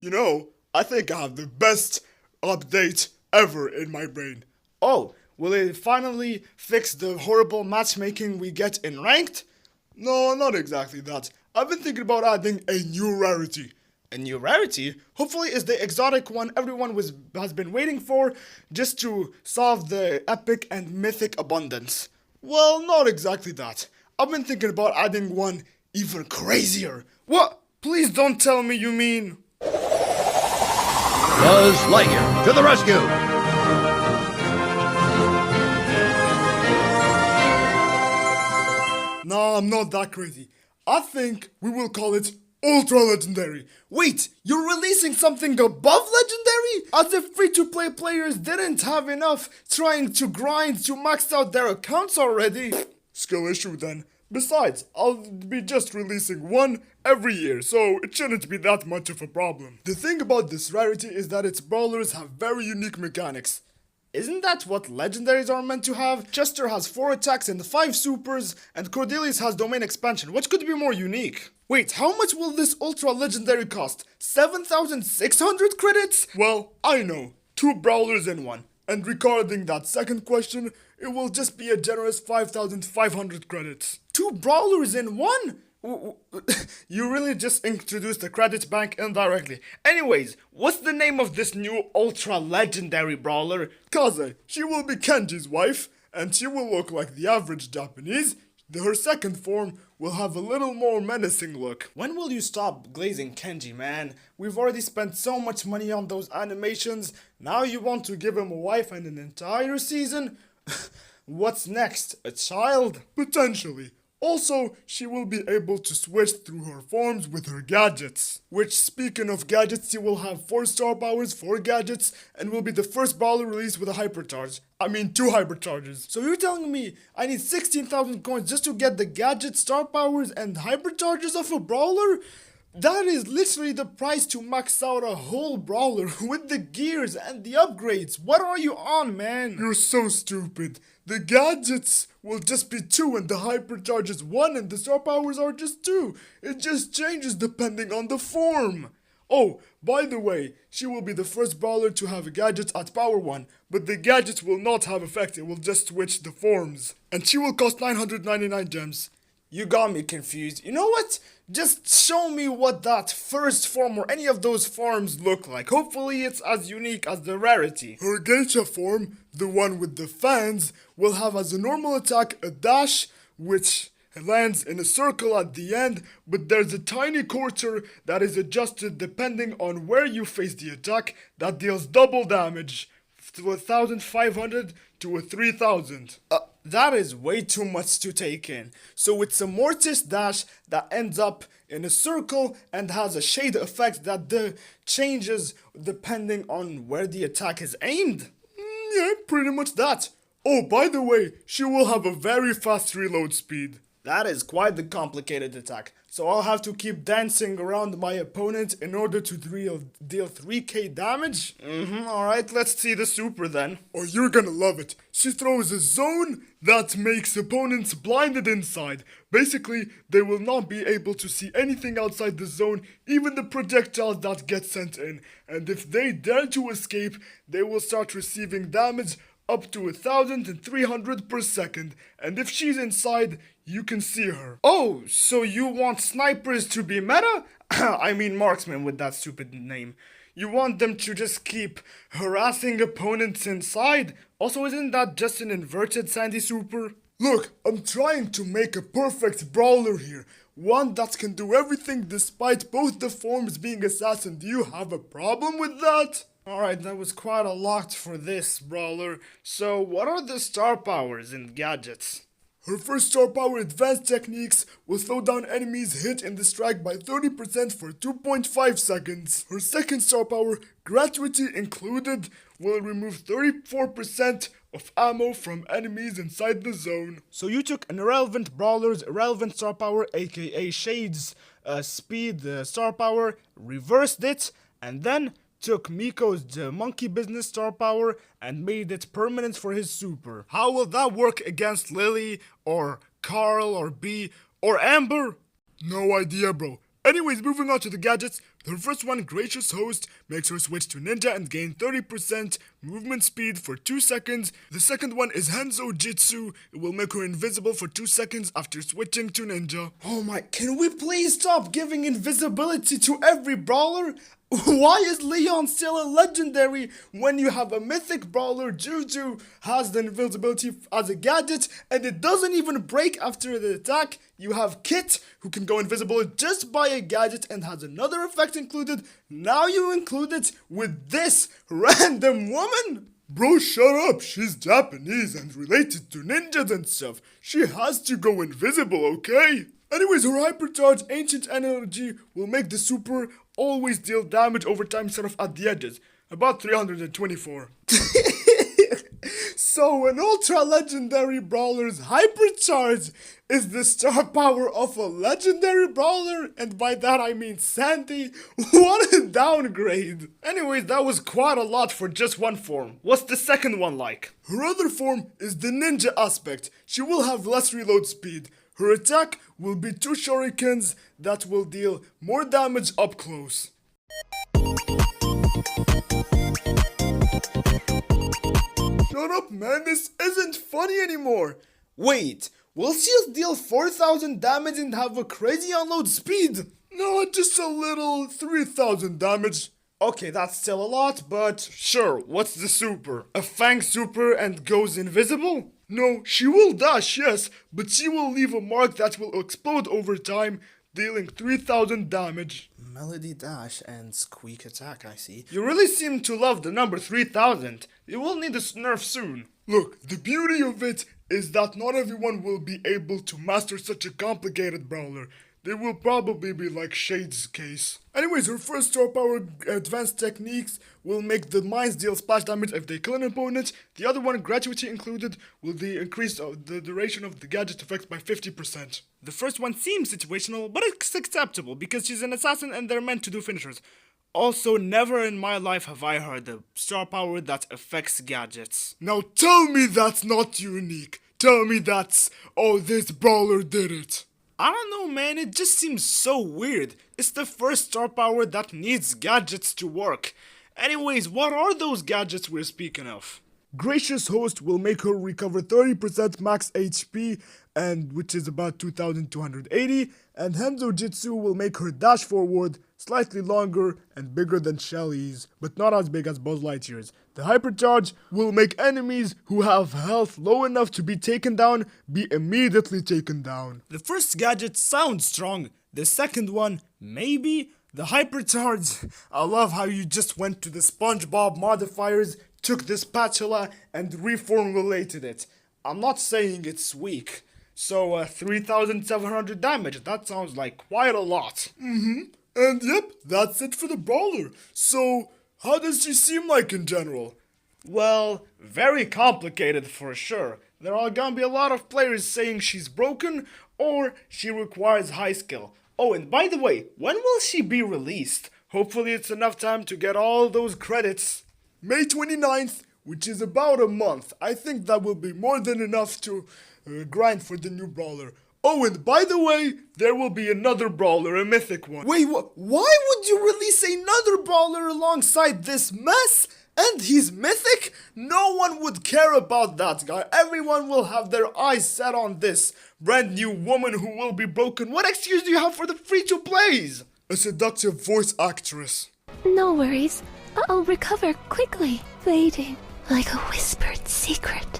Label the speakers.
Speaker 1: You know, I think I have the best update ever in my brain. Oh, will it finally fix the horrible matchmaking we get in ranked? No, not exactly that. I've been thinking about adding a new rarity. A new rarity? Hopefully is the exotic one everyone has been waiting for just to solve the epic and mythic abundance. Well, not exactly that. I've been thinking about adding one even crazier. What? Please don't tell me you mean...
Speaker 2: Buzz Lightyear to the rescue!
Speaker 1: Nah, I'm not that crazy. I think we will call it Ultra Legendary. Wait, you're releasing something above Legendary? As if free-to-play players didn't have enough trying to grind to max out their accounts already. Skill issue then. Besides, I'll be just releasing one every year, so it shouldn't be that much of a problem. The thing about this rarity is that its brawlers have very unique mechanics. Isn't that what legendaries are meant to have? Chester has 4 attacks and 5 supers, and Cordelius has domain expansion. What could be more unique? Wait, how much will this ultra legendary cost? 7,600 credits? Well, I know. 2 brawlers in one. And regarding that second question, it will just be a generous 5,500 credits. 2 brawlers in one? You really just introduced the credit bank indirectly. Anyways, what's the name of this new ultra legendary brawler? Kaze. She will be Kenji's wife, and she will look like the average Japanese. Her second form will have a little more menacing look. When will you stop glazing Kenji, man? We've already spent so much money on those animations. Now you want to give him a wife and an entire season? What's next? A child? Potentially. Also, she will be able to switch through her forms with her gadgets. Which, speaking of gadgets, she will have 4 star powers, 4 gadgets, and will be the first brawler released with a hypercharge. I mean 2 hypercharges. So you're telling me I need 16,000 coins just to get the gadget, star powers, and hypercharges of a brawler? That is literally the price to max out a whole brawler with the gears and the upgrades. What are you on, man? You're so stupid. The gadgets will just be 2 and the hypercharge is 1 and the star powers are just 2. It just changes depending on the form. Oh, by the way, she will be the first brawler to have a gadget at power 1, but the gadgets will not have effect, it will just switch the forms. And she will cost 999 gems. You got me confused. You know what? Just show me what that first form or any of those forms look like. Hopefully it's as unique as the rarity. Her geisha form, the one with the fans, will have as a normal attack a dash, which lands in a circle at the end, but there's a tiny quarter that is adjusted depending on where you face the attack that deals double damage. To 1,500 to a 3,000. That is way too much to take in. So it's a Mortis dash that ends up in a circle and has a shade effect that changes depending on where the attack is aimed. Yeah, pretty much that. Oh, by the way, she will have a very fast reload speed. That is quite the complicated attack. So I'll have to keep dancing around my opponent in order to deal 3k damage? Alright, let's see the super then. Oh, you're gonna love it. She throws a zone that makes opponents blinded inside. Basically, they will not be able to see anything outside the zone, even the projectiles that get sent in. And if they dare to escape, they will start receiving damage up to 1,300 per second, and if she's inside, you can see her. Oh, so you want snipers to be meta? I mean marksmen with that stupid name. You want them to just keep harassing opponents inside? Also, isn't that just an inverted Sandy super? Look, I'm trying to make a perfect brawler here. One that can do everything despite both the forms being assassin. Do you have a problem with that? Alright, that was quite a lot for this brawler. So, what are the star powers and gadgets? Her first star power advanced techniques will slow down enemies hit in the strike by 30% for 2.5 seconds. Her second star power, gratuity included, will remove 34% of ammo from enemies inside the zone. So you took an irrelevant brawler's irrelevant star power, aka Shade's speed star power, reversed it, and then took Miko's monkey business star power and made it permanent for his super. How will that work against Lily, or Carl, or Bee, or Amber? No idea, bro. Anyways, moving on to the gadgets. The first one, Gracious Host, makes her switch to Ninja and gain 30% movement speed for 2 seconds. The second one is Hanzo Jitsu. It will make her invisible for 2 seconds after switching to Ninja. Oh my, can we please stop giving invisibility to every brawler? Why is Leon still a legendary when you have a mythic brawler? Juju has the invisibility as a gadget and it doesn't even break after the attack. You have Kit who can go invisible just by a gadget and has another effect included. Now you include it with this random woman? Bro, shut up. She's Japanese and related to ninjas and stuff. She has to go invisible, okay? Anyways, her hypercharge ancient energy will make the super always deal damage over time instead of at the edges. About 324. So an ultra legendary brawler's hypercharge is the star power of a legendary brawler, and by that I mean Sandy. What a downgrade. Anyways, that was quite a lot for just one form. What's the second one like? Her other form is the ninja aspect. She will have less reload speed. Her attack will be 2 shurikens that will deal more damage up close. Shut up, man, this isn't funny anymore. Wait, will she deal 4,000 damage and have a crazy unload speed? No, just a little 3,000 damage. Okay, that's still a lot, but sure, what's the super? A Fang super and goes invisible? No, she will dash, yes, but she will leave a mark that will explode over time, dealing 3,000 damage. Melody dash and squeak attack, I see. You really seem to love the number 3,000. You will need a nerf soon. Look, the beauty of it is that not everyone will be able to master such a complicated brawler. They will probably be like Shade's case. Anyways, her first star power advanced techniques will make the mines deal splash damage if they kill an opponent. The other one, gratuity included, will increase the duration of the gadget effects by 50%. The first one seems situational, but it's acceptable because she's an assassin and they're meant to do finishers. Also, never in my life have I heard a star power that affects gadgets. Now tell me that's not unique. Tell me that's, oh, this brawler did it. I don't know, man, it just seems so weird. It's the first star power that needs gadgets to work. Anyways, what are those gadgets we're speaking of? Gracious Host will make her recover 30% max HP, and which is about 2,280, and Hanzo Jitsu will make her dash forward slightly longer and bigger than Shelly's, but not as big as Buzz Lightyear's. The hypercharge will make enemies who have health low enough to be taken down be immediately taken down. The first gadget sounds strong. The second one, maybe. The hypercharge, I love how you just went to the SpongeBob modifiers, took the spatula and reformulated it. I'm not saying it's weak. So 3,700 damage, that sounds like quite a lot. And yep, that's it for the brawler. So, how does she seem like in general? Well, very complicated for sure. There are gonna be a lot of players saying she's broken or she requires high skill. Oh, and by the way, when will she be released? Hopefully it's enough time to get all those credits. May 29th, which is about a month. I think that will be more than enough to grind for the new brawler. Oh, and by the way, there will be another brawler, a mythic one. Wait, why would you release another brawler alongside this mess? And he's mythic? No one would care about that guy. Everyone will have their eyes set on this brand new woman who will be broken. What excuse do you have for the free-to-plays? A seductive voice actress.
Speaker 3: No worries. I'll recover quickly, fading like a whispered secret.